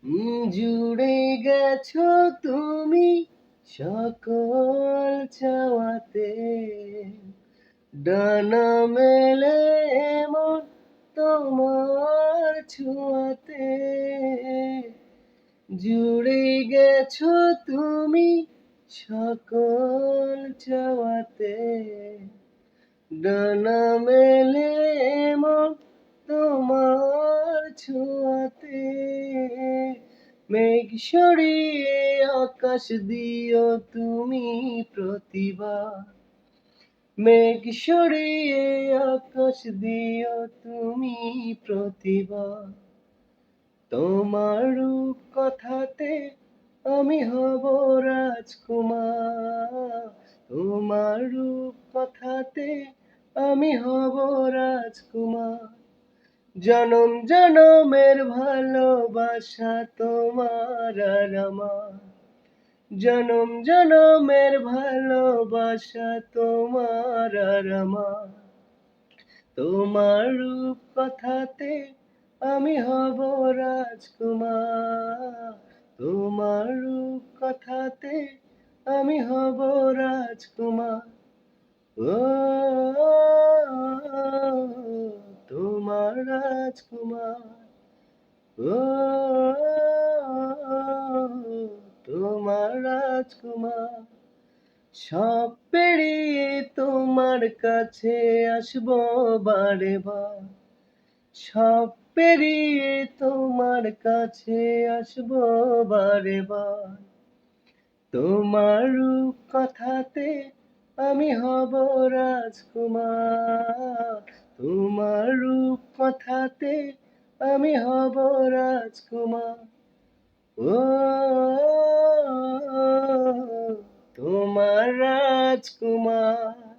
জুড়ে গেছো তুমি সকল চাওয়াতে, ডানা মেলে মন তোমার ছোঁয়াতে। জুড়ে গেছো তুমি সকল চাওয়াতে, ডানা মেলে মন তোমার ছোঁয়াতে। মেঘ সরিয়ে আকাশ দিও তুমি প্রতিবার, মেঘ সরিয়ে আকাশ দিও তুমি প্রতিবার। তোমার রূপ কথাতে আমি হব রাজকুমার, তোমার রূপ কথাতে আমি হব রাজকুমার। জনম জনমের ভালোবাসা তোমার আর আমার, জনম জনমের ভালোবাসা তোমার আর আমার। তোমার রূপ কথাতে আমি হব রাজকুমার, তোমার রূপ কথাতে আমি হব রাজকুমার। ও তোমার রাজকুমার, ও তোমার রাজকুমার। সব পেরিয়ে তোমার কাছে আসবো বারে বার, সব পেরিয়ে তোমার কাছে আসবো বারে বার। তোমার রূপ কথাতে আমি হব রাজকুমার, তোমার রূপ কথাতে আমি হব রাজকুমার। ও তোমার রাজকুমার।